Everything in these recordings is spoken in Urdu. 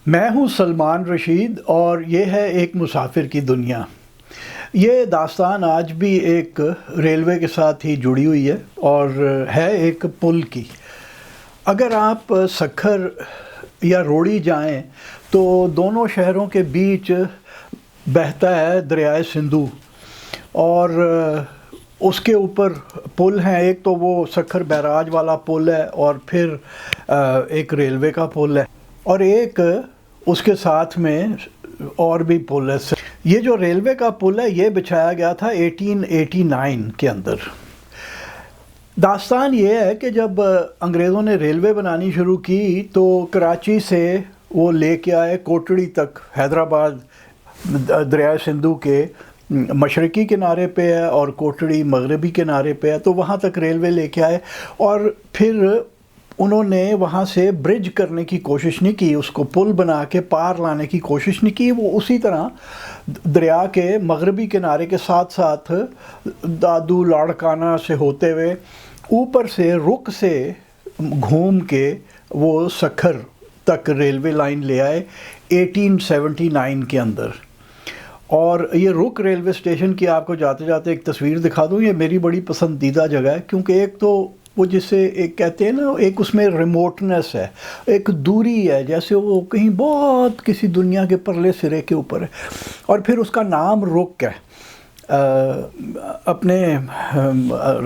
میں ہوں سلمان رشید اور یہ ہے ایک مسافر کی دنیا۔ یہ داستان آج بھی ایک ریلوے کے ساتھ ہی جڑی ہوئی ہے اور ہے ایک پل کی۔ اگر آپ سکھر یا روڑی جائیں تو دونوں شہروں کے بیچ بہتا ہے دریائے سندھو، اور اس کے اوپر پل ہیں۔ ایک تو وہ سکھر بیراج والا پل ہے اور پھر ایک ریلوے کا پل ہے، اور ایک اس کے ساتھ میں اور بھی پل ہے۔ یہ جو ریلوے کا پل ہے یہ بچھایا گیا تھا 1889 کے اندر۔ داستان یہ ہے کہ جب انگریزوں نے ریلوے بنانی شروع کی تو کراچی سے وہ لے کے آئے کوٹڑی تک، حیدرآباد دریائے سندھو کے مشرقی کنارے پہ ہے اور کوٹڑی مغربی کنارے پہ ہے، تو وہاں تک ریلوے لے کے آئے، اور پھر انہوں نے وہاں سے برج کرنے کی کوشش نہیں کی، اس کو پل بنا کے پار لانے کی کوشش نہیں کی۔ وہ اسی طرح دریا کے مغربی کنارے کے ساتھ ساتھ دادو لاڑکانہ سے ہوتے ہوئے اوپر سے رک سے گھوم کے وہ سکھر تک ریلوے لائن لے آئے 1879 کے اندر۔ اور یہ رک ریلوے اسٹیشن کی آپ کو جاتے جاتے ایک تصویر دکھا دوں۔ یہ میری بڑی پسندیدہ جگہ ہے، کیونکہ ایک تو وہ جسے ایک کہتے ہیں نا، ایک اس میں ریموٹنس ہے، ایک دوری ہے، جیسے وہ کہیں بہت کسی دنیا کے پرلے سرے کے اوپر ہے، اور پھر اس کا نام رک ہے۔ اپنے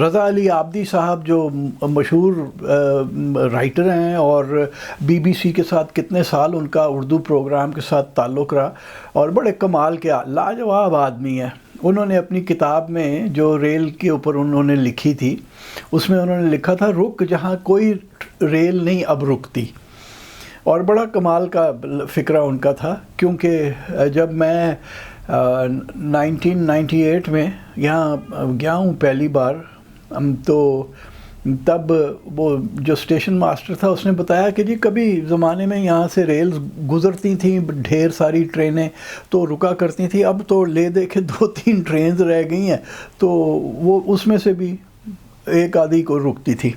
رضا علی عابدی صاحب جو مشہور رائٹر ہیں، اور بی بی سی کے ساتھ کتنے سال ان کا اردو پروگرام کے ساتھ تعلق رہا، اور بڑے کمال کے لاجواب آدمی ہے۔ انہوں نے اپنی کتاب میں جو ریل کے اوپر انہوں نے لکھی تھی، اس میں انہوں نے لکھا تھا رک جہاں کوئی ریل نہیں اب رکتی، اور بڑا کمال کا فکرہ ان کا تھا۔ کیونکہ جب میں 1998 میں یہاں گیا ہوں پہلی بار، تو تب وہ جو اسٹیشن ماسٹر تھا اس نے بتایا کہ جی کبھی زمانے میں یہاں سے ریلز گزرتی تھیں، ڈھیر ساری ٹرینیں تو رکا کرتی تھیں، اب تو لے دے کے 2-3 ٹرینز رہ گئی ہیں، تو وہ اس میں سے بھی ایک آدھی کو رکتی تھی۔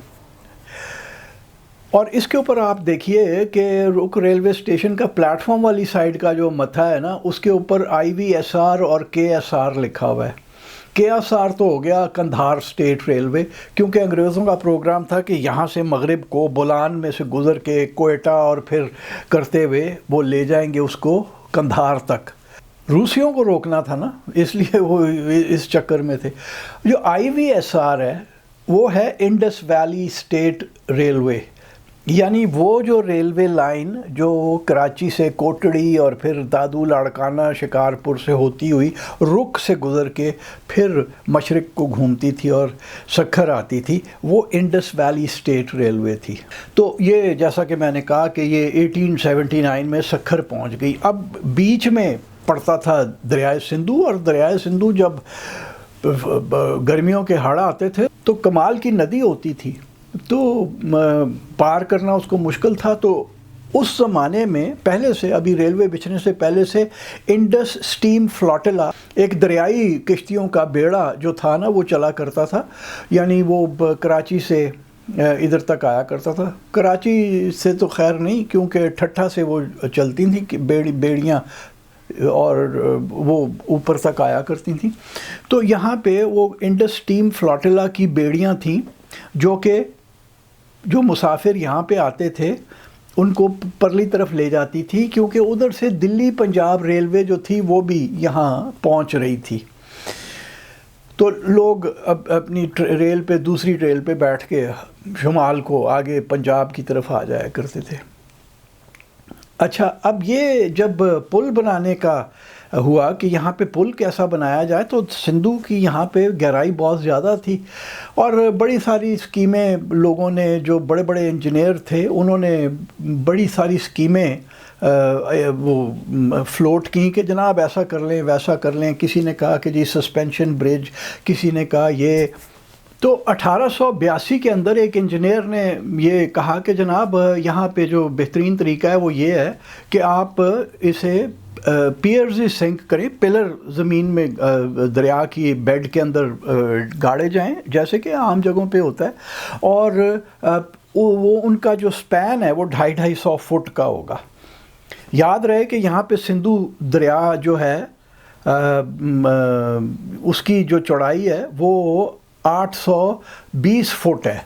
اور اس کے اوپر آپ دیکھیے کہ رک ریلوے اسٹیشن کا پلیٹ فارم والی سائڈ کا جو متھا ہے نا، اس کے اوپر IVSR اور KSR لکھا ہوا ہے۔ KSR تو ہو گیا قندھار اسٹیٹ ریلوے، کیونکہ انگریزوں کا پروگرام تھا کہ یہاں سے مغرب کو بولان میں سے گزر کے کوئٹہ اور پھر کرتے ہوئے وہ لے جائیں گے اس کو قندھار تک۔ روسیوں کو روکنا تھا نا، اس لیے وہ اس چکر میں تھے۔ جو IVSR ہے وہ ہے انڈس ویلی اسٹیٹ ریلوے، یعنی وہ جو ریلوے لائن جو کراچی سے کوٹڑی اور پھر دادو لاڑکانہ شکارپور سے ہوتی ہوئی رک سے گزر کے پھر مشرق کو گھومتی تھی اور سکھر آتی تھی، وہ انڈس ویلی اسٹیٹ ریلوے تھی۔ تو یہ جیسا کہ میں نے کہا کہ یہ 1879 میں سکھر پہنچ گئی۔ اب بیچ میں پڑتا تھا دریائے سندھو، اور دریائے سندھو جب گرمیوں کے ہڑ آتے تھے تو کمال کی ندی ہوتی تھی، تو پار کرنا اس کو مشکل تھا۔ تو اس زمانے میں پہلے سے، ابھی ریلوے بچھنے سے پہلے سے، انڈس اسٹیم فلاٹیلا، ایک دریائی کشتیوں کا بیڑا جو تھا نا وہ چلا کرتا تھا، یعنی وہ کراچی سے ادھر تک آیا کرتا تھا۔ کراچی سے تو خیر نہیں، کیونکہ ٹھٹھا سے وہ چلتی تھیں بیڑیاں، اور وہ اوپر تک آیا کرتی تھیں۔ تو یہاں پہ وہ انڈس اسٹیم فلاٹیلا کی بیڑیاں تھیں جو مسافر یہاں پہ آتے تھے ان کو پرلی طرف لے جاتی تھی، کیونکہ ادھر سے دلی پنجاب ریلوے جو تھی وہ بھی یہاں پہنچ رہی تھی۔ تو لوگ اب اپنی ریل پہ، دوسری ریل پہ بیٹھ کے شمال کو آگے پنجاب کی طرف آ جایا کرتے تھے۔ اچھا، اب یہ جب پل بنانے کا ہوا کہ یہاں پہ پل کیسا بنایا جائے، تو سندھو کی یہاں پہ گہرائی بہت زیادہ تھی، اور بڑی ساری اسکیمیں لوگوں نے، جو بڑے بڑے انجینئر تھے انہوں نے بڑی ساری اسکیمیں وہ فلوٹ کی کہ جناب ایسا کر لیں ویسا کر لیں۔ کسی نے کہا کہ جی سسپینشن برج، کسی نے کہا یہ۔ تو 1882 کے اندر ایک انجینئر نے یہ کہا کہ جناب یہاں پہ جو بہترین طریقہ ہے وہ یہ ہے کہ آپ اسے پیئرز سنک کریں، پلر زمین میں دریا کی بیڈ کے اندر گاڑے جائیں، جیسے کہ عام جگہوں پہ ہوتا ہے، اور وہ ان کا جو سپین ہے وہ 250 فٹ کا ہوگا۔ یاد رہے کہ یہاں پہ سندھو دریا جو ہے اس کی جو چوڑائی ہے وہ 820 فٹ ہے.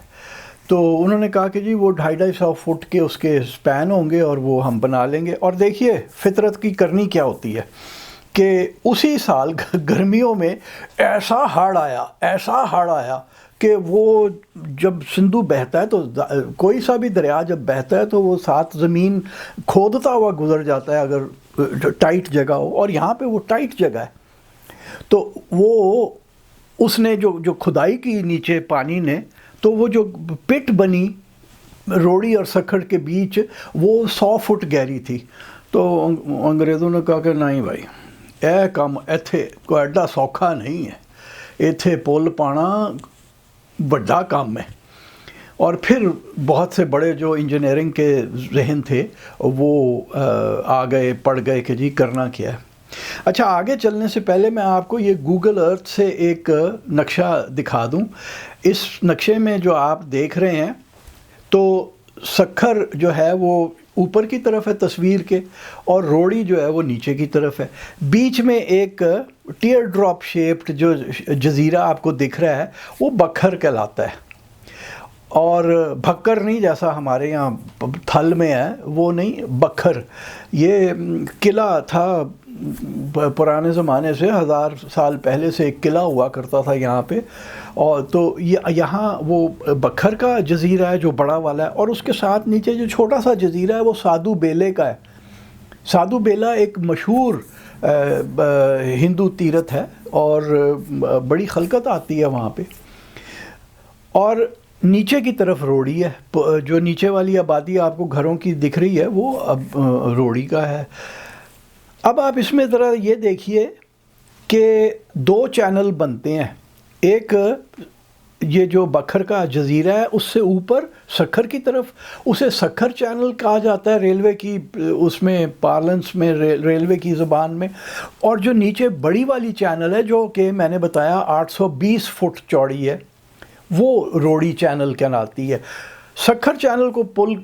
تو انہوں نے کہا کہ جی وہ 250 فٹ کے اس کے سپین ہوں گے اور وہ ہم بنا لیں گے. اور دیکھیے فطرت کی کرنی کیا ہوتی ہے کہ اسی سال گرمیوں میں ایسا ہڑ آیا کہ وہ جب سندھو بہتا ہے تو کوئی سا بھی دریا جب بہتا ہے تو وہ ساتھ زمین کھودتا ہوا گزر جاتا ہے اگر ٹائٹ جگہ ہو, اور یہاں پہ وہ ٹائٹ جگہ ہے. تو وہ اس نے جو کھدائی کی نیچے پانی نے, تو وہ جو پٹ بنی روڑی اور سکھڑ کے بیچ وہ 100 فٹ گہری تھی. تو انگریزوں نے کہا کہ نہیں بھائی اے کام ایتھے کوئی ایڈا سوکھا نہیں ہے, ایتھے پل پانا بڑا کام ہے. اور پھر بہت سے بڑے جو انجینئرنگ کے ذہن تھے وہ آ گئے پڑ گئے کہ جی کرنا کیا ہے. اچھا آگے چلنے سے پہلے میں آپ کو یہ گوگل ارتھ سے ایک نقشہ دکھا دوں. اس نقشے میں جو آپ دیکھ رہے ہیں تو سکھر جو ہے وہ اوپر کی طرف ہے تصویر کے, اور روڑی جو ہے وہ نیچے کی طرف ہے. بیچ میں ایک ٹیئر ڈراپ شیپڈ جو جزیرہ آپ کو دکھ رہا ہے وہ بکھر کہلاتا ہے, اور بھکر نہیں جیسا ہمارے یہاں تھل میں ہے وہ نہیں, بکھر. یہ قلعہ تھا پرانے زمانے سے, 1000 سال پہلے سے ایک قلعہ ہوا کرتا تھا یہاں پہ. اور تو یہاں وہ بکھر کا جزیرہ ہے جو بڑا والا ہے, اور اس کے ساتھ نیچے جو چھوٹا سا جزیرہ ہے وہ سادھو بیلے کا ہے. سادھو بیلا ایک مشہور ہندو تیرتھ ہے اور بڑی خلقت آتی ہے وہاں پہ. اور نیچے کی طرف روڑی ہے, جو نیچے والی آبادی آپ کو گھروں کی دکھ رہی ہے وہ اب روڑی کا ہے. اب آپ اس میں ذرا یہ دیکھیے کہ 2 چینل بنتے ہیں. ایک یہ جو بکھر کا جزیرہ ہے اس سے اوپر سکھر کی طرف, اسے سکھر چینل کہا جاتا ہے ریلوے کی اس میں پارلنس میں, ریلوے کی زبان میں. اور جو نیچے بڑی والی چینل ہے جو کہ میں نے بتایا 820 فٹ چوڑی ہے, وہ روڑی چینل کہلاتی ہے. سکھر چینل کو پل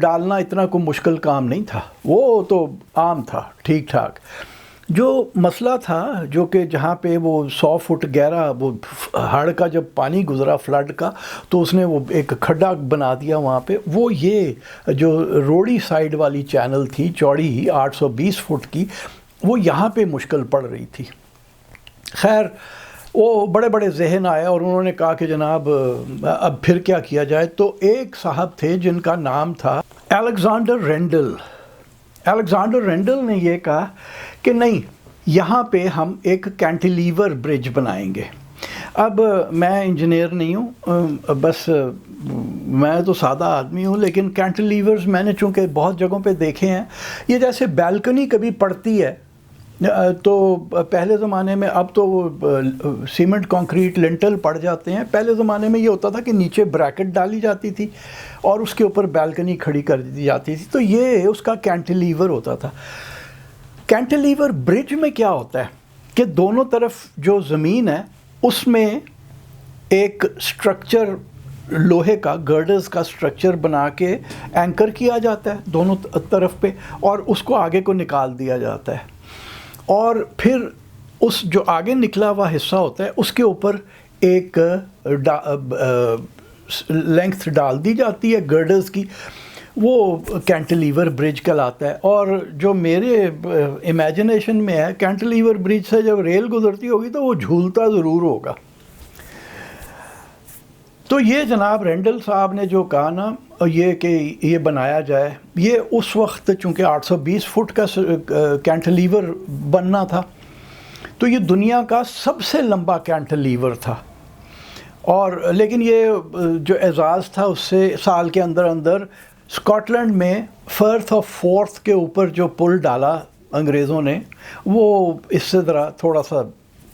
ڈالنا اتنا کوئی مشکل کام نہیں تھا, وہ تو عام تھا ٹھیک ٹھاک. جو مسئلہ تھا جو کہ جہاں پہ وہ 100 فٹ گہرا وہ ہڑ کا جب پانی گزرا فلڈ کا, تو اس نے وہ ایک کھڈا بنا دیا وہاں پہ. وہ یہ جو روڑی سائیڈ والی چینل تھی چوڑی 820 فٹ کی, وہ یہاں پہ مشکل پڑ رہی تھی. خیر وہ بڑے بڑے ذہن آئے اور انہوں نے کہا کہ جناب اب پھر کیا کیا جائے. تو ایک صاحب تھے جن کا نام تھا الیگزینڈر رینڈل. الیگزینڈر رینڈل نے یہ کہا کہ نہیں, یہاں پہ ہم ایک کینٹیلیور برج بنائیں گے. اب میں انجینئر نہیں ہوں, بس میں تو سادہ آدمی ہوں, لیکن کینٹیلیورز میں نے چونکہ بہت جگہوں پہ دیکھے ہیں. یہ جیسے بیلکنی کبھی پڑتی ہے تو پہلے زمانے میں, اب تو وہ سیمنٹ کانکریٹ لنٹل پڑ جاتے ہیں, پہلے زمانے میں یہ ہوتا تھا کہ نیچے بریکٹ ڈالی جاتی تھی اور اس کے اوپر بیلکنی کھڑی کر دی جاتی تھی. تو یہ اس کا کینٹیلیور ہوتا تھا. کینٹیلیور برج میں کیا ہوتا ہے کہ دونوں طرف جو زمین ہے اس میں ایک سٹرکچر لوہے کا گرڈرز کا سٹرکچر بنا کے اینکر کیا جاتا ہے دونوں طرف پہ, اور اس کو آگے کو نکال دیا جاتا ہے. اور پھر اس جو آگے نکلا ہوا حصہ ہوتا ہے اس کے اوپر ایک لینگتھ ڈال دی جاتی ہے گرڈرز کی, وہ کینٹیلیور برج کہلاتا ہے. اور جو میرے امیجنیشن میں ہے, کینٹیلیور برج سے جب ریل گزرتی ہوگی تو وہ جھولتا ضرور ہوگا. تو یہ جناب رینڈل صاحب نے جو کہا نا یہ کہ یہ بنایا جائے, یہ اس وقت چونکہ 820 فٹ کا کینٹیلیور بننا تھا تو یہ دنیا کا سب سے لمبا کینٹیلیور تھا. اور لیکن یہ جو اعزاز تھا اس سے سال کے اندر اندر اسکاٹ لینڈ میں فرتھ آف فورتھ کے اوپر جو پل ڈالا انگریزوں نے, وہ اس سے ذرا تھوڑا سا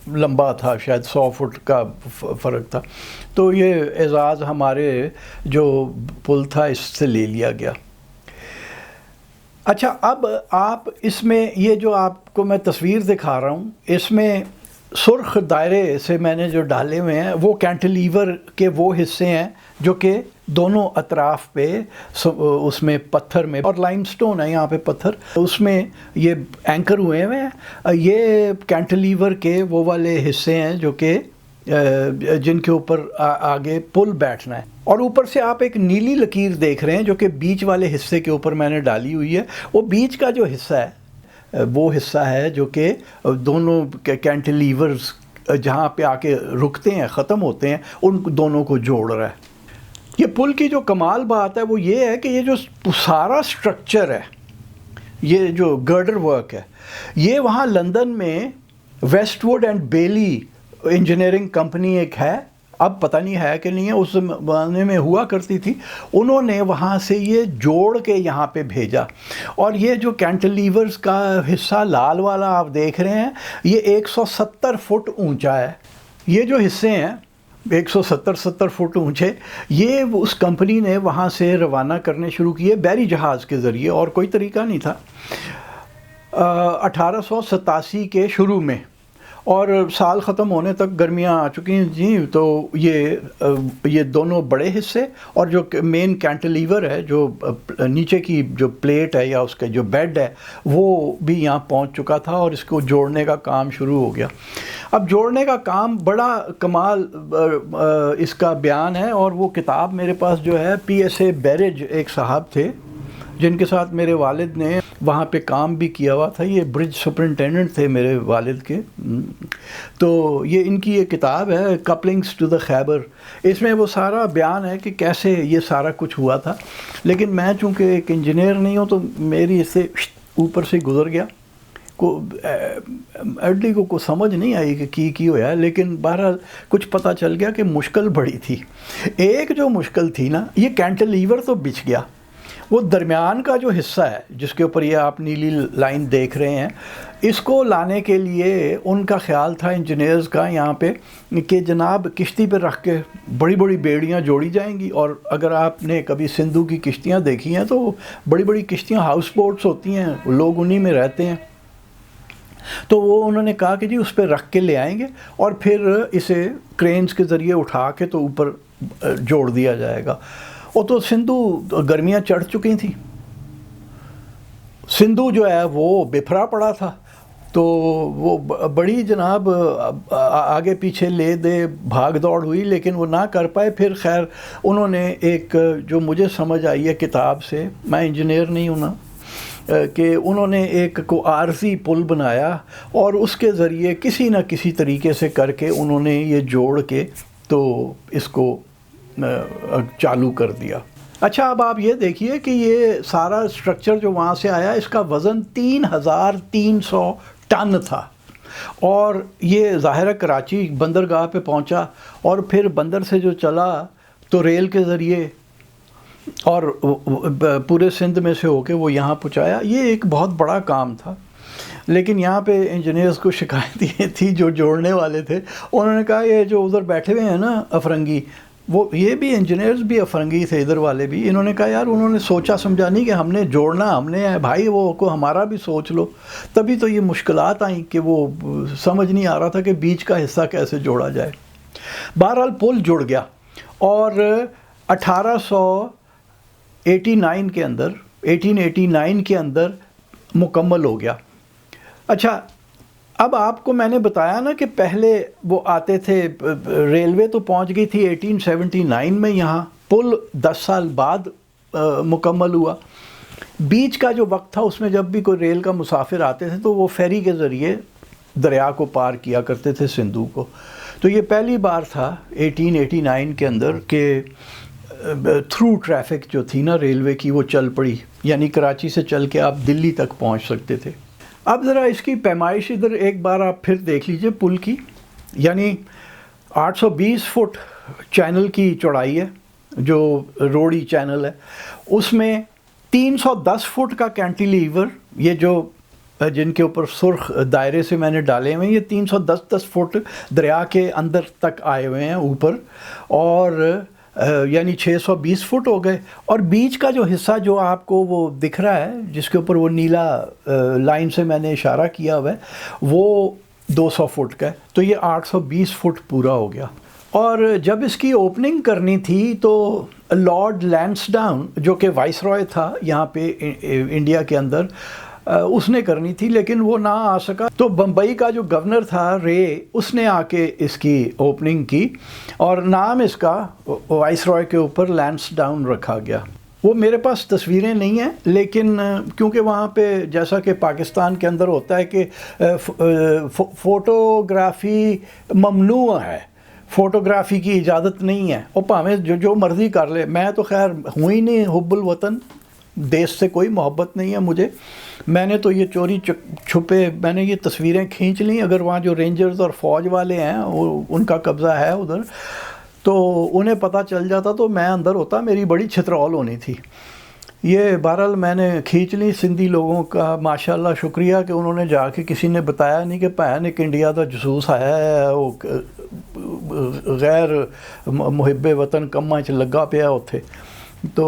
لمبا تھا, شاید 100 فٹ کا فرق تھا. تو یہ اعزاز ہمارے جو پل تھا اس سے لے لیا گیا. اچھا اب آپ اس میں یہ جو آپ کو میں تصویر دکھا رہا ہوں اس میں سرخ دائرے سے میں نے جو ڈالے ہوئے ہیں وہ کینٹیلیور کے وہ حصے ہیں جو کہ دونوں اطراف پہ اس میں پتھر میں، اور لائم سٹون ہے یہاں پہ پتھر، اس میں یہ اینکر ہوئے ہیں. یہ کینٹلیور کے وہ والے حصے ہیں جو کہ جن کے اوپر آگے پل بیٹھنا ہے. اور اوپر سے آپ ایک نیلی لکیر دیکھ رہے ہیں جو کہ بیچ والے حصے کے اوپر میں نے ڈالی ہوئی ہے. وہ بیچ کا جو حصہ ہے وہ حصہ ہے جو کہ دونوں کینٹلیورز جہاں پہ آ کے رکتے ہیں، ختم ہوتے ہیں، ان دونوں کو جوڑ رہا ہے. یہ پل کی جو کمال بات ہے وہ یہ ہے کہ یہ جو سارا سٹرکچر ہے، یہ جو گرڈر ورک ہے، یہ وہاں لندن میں Westwood and Baillie engineering company ایک ہے، اب پتہ نہیں ہے کہ نہیں ہے، اس زمانے میں ہوا کرتی تھی. انہوں نے وہاں سے یہ جوڑ کے یہاں پہ بھیجا. اور یہ جو کینٹلیورز کا حصہ لال والا آپ دیکھ رہے ہیں، یہ 170 فٹ اونچا ہے. یہ جو حصے ہیں 170 فٹ اونچے، یہ اس کمپنی نے وہاں سے روانہ کرنے شروع کیے بحری جہاز کے ذریعے، اور کوئی طریقہ نہیں تھا. 1887 کے شروع میں، اور سال ختم ہونے تک گرمیاں آ چکی ہیں جی. تو یہ دونوں بڑے حصے اور جو مین کینٹلیور ہے، جو نیچے کی جو پلیٹ ہے یا اس کا جو بیڈ ہے، وہ بھی یہاں پہنچ چکا تھا اور اس کو جوڑنے کا کام شروع ہو گیا. اب جوڑنے کا کام بڑا کمال اس کا بیان ہے، اور وہ کتاب میرے پاس جو ہے پی ایس اے بیرج ایک صاحب تھے جن کے ساتھ میرے والد نے وہاں پہ کام بھی کیا ہوا تھا. یہ برج سپرنٹینڈنٹ تھے میرے والد کے. تو یہ ان کی یہ کتاب ہے کپلنگس ٹو دا خیبر. اس میں وہ سارا بیان ہے کہ کیسے یہ سارا کچھ ہوا تھا. لیکن میں چونکہ ایک انجینئر نہیں ہوں تو میری اس سے اوپر سے گزر گیا. ایڈلی کو سمجھ نہیں آئی کہ کی ہوا ہے، لیکن بہرحال کچھ پتہ چل گیا کہ مشکل بڑی تھی. ایک جو مشکل تھی نا، یہ کینٹلیور تو بچ گیا، وہ درمیان کا جو حصہ ہے جس کے اوپر یہ آپ نیلی لائن دیکھ رہے ہیں، اس کو لانے کے لیے ان کا خیال تھا انجینئرز کا یہاں پہ کہ جناب کشتی پہ رکھ کے بڑی بڑی بیڑیاں جوڑی جائیں گی. اور اگر آپ نے کبھی سندھو کی کشتیاں دیکھی ہیں تو بڑی بڑی کشتیاں ہاؤس بوٹس ہوتی ہیں، لوگ انہی میں رہتے ہیں. تو وہ انہوں نے کہا کہ جی اس پہ رکھ کے لے آئیں گے اور پھر اسے کرینز کے ذریعے اٹھا کے تو اوپر جوڑ دیا جائے گا. وہ تو سندھو گرمیاں چڑھ چکی تھیں، سندھو جو ہے وہ بفرا پڑا تھا. تو وہ بڑی جناب آگے پیچھے لے دے بھاگ دوڑ ہوئی، لیکن وہ نہ کر پائے. پھر خیر انہوں نے ایک جو مجھے سمجھ آئی ہے کتاب سے، میں انجینئر نہیں ہوں نا، کہ انہوں نے ایک کو عارضی پل بنایا اور اس کے ذریعے کسی نہ کسی طریقے سے کر کے انہوں نے یہ جوڑ کے تو اس کو چالو کر دیا. اچھا اب آپ یہ دیکھیے کہ یہ سارا سٹرکچر جو وہاں سے آیا، اس کا وزن 3300 ٹن تھا. اور یہ ظاہر کراچی بندرگاہ پہ پہنچا اور پھر بندر سے جو چلا تو ریل کے ذریعے اور پورے سندھ میں سے ہو کے وہ یہاں پہنچایا. یہ ایک بہت بڑا کام تھا. لیکن یہاں پہ انجینئرز کو شکایت یہ تھی، جو جوڑنے والے تھے انہوں نے کہا یہ جو ادھر بیٹھے ہوئے ہیں نا افرنگی، وہ یہ بھی انجینئرز بھی افرنگی تھے ادھر والے بھی. انہوں نے کہا یار انہوں نے سوچا سمجھا نہیں کہ ہم نے جوڑنا ہم نے ہے بھائی، وہ کو ہمارا بھی سوچ لو. تبھی تو یہ مشکلات آئیں کہ وہ سمجھ نہیں آ رہا تھا کہ بیچ کا حصہ کیسے جوڑا جائے. بہرحال پل جڑ گیا اور 1889 کے اندر 1889 کے اندر مکمل ہو گیا. اچھا اب آپ کو میں نے بتایا نا کہ پہلے وہ آتے تھے، ریلوے تو پہنچ گئی تھی 1879 میں، یہاں پل 10 سال بعد مکمل ہوا. بیچ کا جو وقت تھا اس میں جب بھی کوئی ریل کا مسافر آتے تھے تو وہ فیری کے ذریعے دریا کو پار کیا کرتے تھے سندھو کو. تو یہ پہلی بار تھا 1889 کے اندر کہ تھرو ٹریفک جو تھی نا ریلوے کی وہ چل پڑی، یعنی کراچی سے چل کے آپ دلی تک پہنچ سکتے تھے. اب ذرا اس کی پیمائش ادھر ایک بار آپ پھر دیکھ لیجئے پل کی. یعنی 820 فٹ چینل کی چوڑائی ہے جو روڈی چینل ہے، اس میں 310 فٹ کا کینٹیلیور، یہ جو جن کے اوپر سرخ دائرے سے میں نے ڈالے ہوئے ہیں، یہ 310 فٹ دریا کے اندر تک آئے ہوئے ہیں اوپر، اور یعنی 620 فٹ ہو گئے. اور بیچ کا جو حصہ جو آپ کو وہ دکھ رہا ہے جس کے اوپر وہ نیلا لائن سے میں نے اشارہ کیا ہوا ہے، وہ 200 فٹ کا ہے. تو یہ 820 فٹ پورا ہو گیا. اور جب اس کی اوپننگ کرنی تھی تو لارڈ لینسڈاؤن جو کہ وائس رائے تھا یہاں پہ انڈیا کے اندر، اس نے کرنی تھی لیکن وہ نہ آ سکا، تو بمبئی کا جو گورنر تھا رے، اس نے آ کے اس کی اوپننگ کی اور نام اس کا وائس رائے کے اوپر لینسڈاؤن رکھا گیا۔ وہ میرے پاس تصویریں نہیں ہیں لیکن کیونکہ وہاں پہ جیسا کہ پاکستان کے اندر ہوتا ہے کہ فوٹوگرافی ممنوع ہے، فوٹوگرافی کی اجازت نہیں ہے، اور پاویں جو مرضی کر لے۔ میں تو خیر ہوں ہی نہیں حب الوطن، دیش سے کوئی محبت نہیں ہے مجھے، میں نے تو یہ چوری چھپے میں نے یہ تصویریں کھینچ لیں۔ اگر وہاں جو رینجرز اور فوج والے ہیں ان کا قبضہ ہے ادھر، تو انہیں پتہ چل جاتا تو میں اندر ہوتا، میری بڑی چھترول ہونی تھی۔ یہ بہرحال میں نے کھینچ لی۔ سندھی لوگوں کا ماشاءاللہ شکریہ کہ انہوں نے جا کے کسی نے بتایا نہیں کہ بھین ایک انڈیا دا جسوس آیا ہے، وہ غیر محب وطن کماں چ لگا پیا اتھے، تو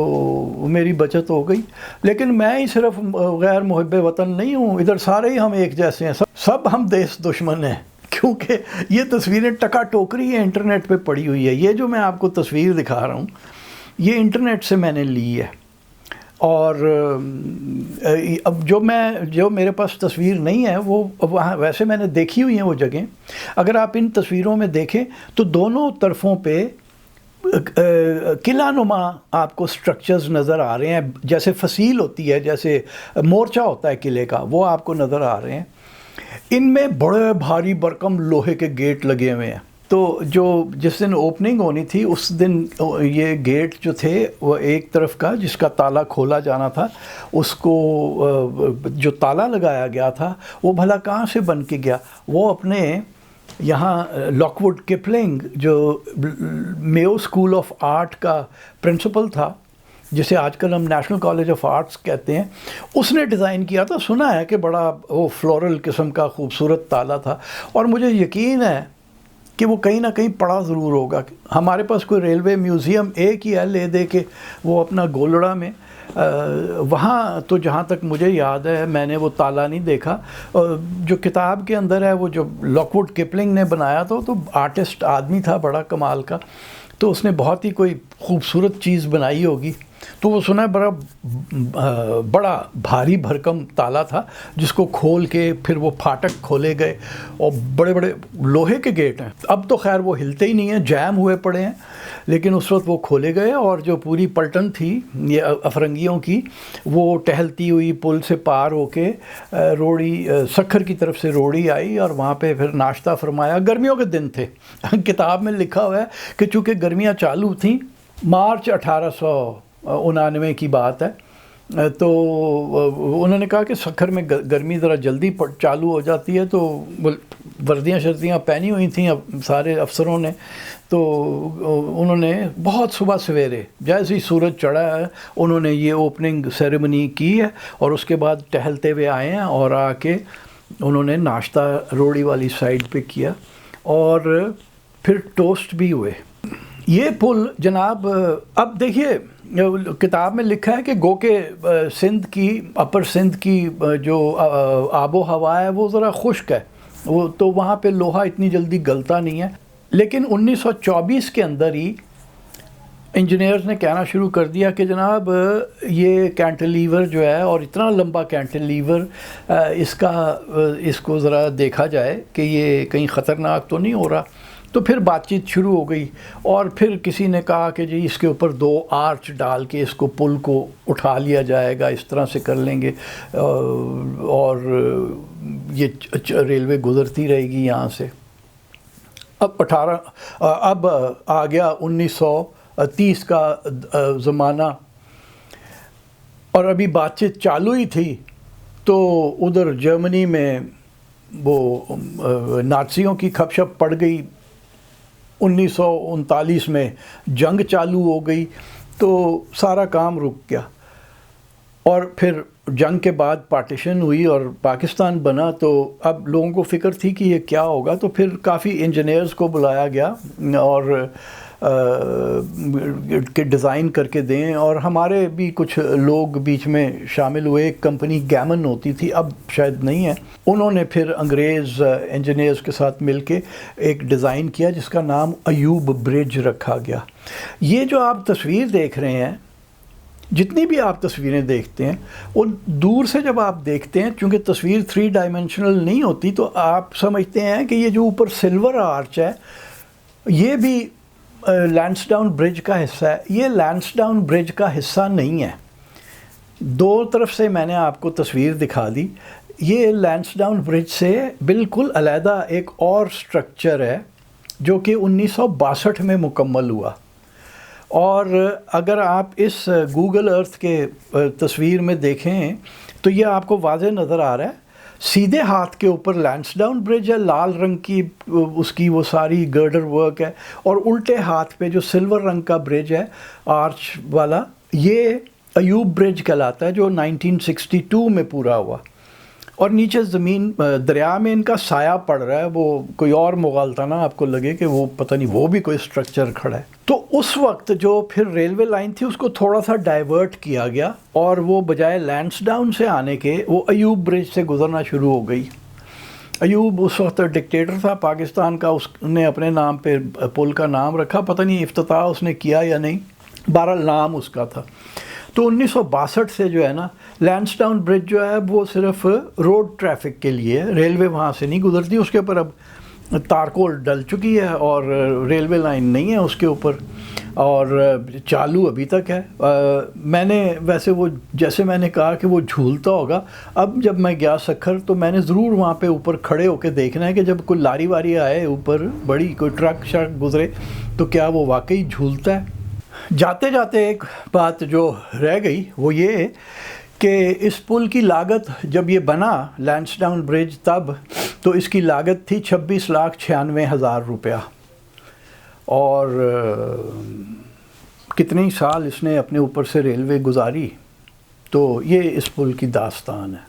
میری بچت ہو گئی۔ لیکن میں ہی صرف غیر محب وطن نہیں ہوں، ادھر سارے ہی ہم ایک جیسے ہیں، سب ہم دیش دشمن ہیں، کیونکہ یہ تصویریں ٹکا ٹوکری ہے، انٹرنیٹ پہ پڑی ہوئی ہے۔ یہ جو میں آپ کو تصویر دکھا رہا ہوں یہ انٹرنیٹ سے میں نے لی ہے، اور اب جو میرے پاس تصویر نہیں ہے وہ وہاں ویسے میں نے دیکھی ہوئی ہیں وہ جگہیں۔ اگر آپ ان تصویروں میں دیکھیں تو دونوں طرفوں پہ قلعہ نما آپ کو سٹرکچرز نظر آ رہے ہیں، جیسے فصیل ہوتی ہے، جیسے مورچہ ہوتا ہے قلعے کا، وہ آپ کو نظر آ رہے ہیں۔ ان میں بڑے بھاری برکم لوہے کے گیٹ لگے ہوئے ہیں۔ تو جس دن اوپننگ ہونی تھی اس دن یہ گیٹ جو تھے وہ ایک طرف کا جس کا تالا کھولا جانا تھا، اس کو جو تالا لگایا گیا تھا وہ بھلا کہاں سے بن کے گیا؟ وہ اپنے یہاں لاک ووڈ کپلنگ جو میو اسکول آف آرٹ کا پرنسپل تھا، جسے آج کل ہم نیشنل کالج آف آرٹس کہتے ہیں، اس نے ڈیزائن کیا تھا۔ سنا ہے کہ بڑا وہ فلورل قسم کا خوبصورت تالا تھا، اور مجھے یقین ہے کہ وہ کہیں نہ کہیں پڑا ضرور ہوگا۔ ہمارے پاس کوئی ریلوے میوزیم ایک ہی ہے لے دے کے وہ اپنا گولڑا میں، وہاں تو جہاں تک مجھے یاد ہے میں نے وہ تالا نہیں دیکھا۔ جو کتاب کے اندر ہے وہ جو لاک ووڈ کپلنگ نے بنایا تھا تو آرٹسٹ آدمی تھا بڑا کمال کا، تو اس نے بہت ہی کوئی خوبصورت چیز بنائی ہوگی، تو وہ سنا ہے بڑا بھاری بھرکم تالا تھا جس کو کھول کے پھر وہ پھاٹک کھولے گئے، اور بڑے بڑے لوہے کے گیٹ ہیں۔ اب تو خیر وہ ہلتے ہی نہیں ہیں، جیم ہوئے پڑے ہیں، لیکن اس وقت وہ کھولے گئے، اور جو پوری پلٹن تھی یہ افرنگیوں کی، وہ ٹہلتی ہوئی پل سے پار ہو کے روڑی سکھر کی طرف سے روڑی آئی، اور وہاں پہ پھر ناشتہ فرمایا۔ گرمیوں کے دن تھے، کتاب میں لکھا ہوا ہے کہ چونکہ گرمیاں چالو تھیں، مارچ 1899 کی بات ہے، تو انہوں نے کہا کہ سکھر میں گرمی ذرا جلدی چالو ہو جاتی ہے، تو وردیاں شردیاں پہنی ہوئی تھیں سارے افسروں نے، تو انہوں نے بہت صبح سویرے جیسے ہی سورج چڑھا ہے انہوں نے یہ اوپننگ سیریمنی کی ہے، اور اس کے بعد ٹہلتے ہوئے آئے ہیں اور آ کے انہوں نے ناشتہ روڑی والی سائڈ پہ کیا، اور پھر ٹوسٹ بھی ہوئے۔ یہ پل جناب، اب دیکھیے کتاب میں لکھا ہے کہ گو کہ سندھ کی اپر سندھ کی جو آب و ہوا ہے وہ ذرا خشک ہے، وہ تو وہاں پہ لوہا اتنی جلدی گلتا نہیں ہے، لیکن 1924 کے اندر ہی انجینئرز نے کہنا شروع کر دیا کہ جناب یہ کینٹیلیور جو ہے، اور اتنا لمبا کینٹیلیور، اس کو ذرا دیکھا جائے کہ یہ کہیں خطرناک تو نہیں ہو رہا۔ تو پھر بات چیت شروع ہو گئی، اور پھر کسی نے کہا کہ جی اس کے اوپر 2 آرچ ڈال کے اس کو پل کو اٹھا لیا جائے گا، اس طرح سے کر لیں گے، اور یہ ریلوے گزرتی رہے گی یہاں سے۔ اب آ گیا 1930 کا زمانہ، اور ابھی بات چیت چالو ہی تھی، تو ادھر جرمنی میں وہ نازیوں کی کھپشپ پڑ گئی، 1939 میں جنگ چالو ہو گئی، تو سارا کام رک گیا، اور پھر جنگ کے بعد پارٹیشن ہوئی اور پاکستان بنا، تو اب لوگوں کو فکر تھی کہ یہ کیا ہوگا، تو پھر کافی انجینئرز کو بلایا گیا اور کہ ڈیزائن کر کے دیں، اور ہمارے بھی کچھ لوگ بیچ میں شامل ہوئے. ایک کمپنی گیمن ہوتی تھی، اب شاید نہیں ہے، انہوں نے پھر انگریز انجینئرز کے ساتھ مل کے ایک ڈیزائن کیا جس کا نام ایوب برج رکھا گیا. یہ جو آپ تصویر دیکھ رہے ہیں، جتنی بھی آپ تصویریں دیکھتے ہیں، وہ دور سے جب آپ دیکھتے ہیں، چونکہ تصویر 3 ڈائمنشنل نہیں ہوتی، تو آپ سمجھتے ہیں کہ یہ جو اوپر سلور آرچ ہے یہ بھی لینسڈاؤن برج کا حصہ ہے. یہ لینسڈاؤن برج کا حصہ نہیں ہے. دو طرف سے میں نے آپ کو تصویر دکھا دی. یہ لینسڈاؤن برج سے بالکل علیحدہ ایک اور سٹرکچر ہے جو کہ 1962 میں مکمل ہوا. اور اگر آپ اس گوگل ارتھ کے تصویر میں دیکھیں تو یہ آپ کو واضح نظر آ رہا ہے. سیدھے ہاتھ کے اوپر لینسڈاؤن برج ہے، لال رنگ کی اس کی وہ ساری گرڈر ورک ہے، اور الٹے ہاتھ پہ جو سلور رنگ کا برج ہے آرچ والا، یہ ایوب برج کہلاتا ہے، جو 1962 میں پورا ہوا. اور نیچے زمین دریا میں ان کا سایہ پڑ رہا ہے. وہ کوئی اور مغالطہ نہ آپ کو لگے کہ وہ پتہ نہیں وہ بھی کوئی سٹرکچر کھڑا ہے. تو اس وقت جو پھر ریلوے لائن تھی اس کو تھوڑا سا ڈائیورٹ کیا گیا، اور وہ بجائے لینسڈاؤن سے آنے کے وہ ایوب برج سے گزرنا شروع ہو گئی. ایوب اس وقت ڈکٹیٹر تھا پاکستان کا، اس نے اپنے نام پہ پل کا نام رکھا، پتہ نہیں افتتاح اس نے کیا یا نہیں، بہرحال نام اس کا تھا. تو 1962 سے جو ہے نا لینسڈاؤن برج جو ہے وہ صرف روڈ ٹریفک کے لیے، ریلوے وہاں سے نہیں گزرتی. اس کے اوپر اب تارکول ڈل چکی ہے اور ریلوے لائن نہیں ہے اس کے اوپر، اور چالو ابھی تک ہے. میں نے ویسے وہ جیسے میں نے کہا کہ وہ جھولتا ہوگا، اب جب میں گیا سکھر تو میں نے ضرور وہاں پہ اوپر کھڑے ہو کے دیکھنا ہے کہ جب کوئی لاری واری آئے اوپر، بڑی کوئی ٹرک شرک گزرے، تو کیا وہ واقعی جھولتا ہے. جاتے جاتے ایک بات جو رہ گئی وہ یہ کہ اس پل کی لاگت جب یہ بنا لینسڈاؤن برج تب، تو اس کی لاگت تھی 26,96,000 روپیہ. اور کتنے ہی سال اس نے اپنے اوپر سے ریلوے گزاری. تو یہ اس پل کی داستان ہے.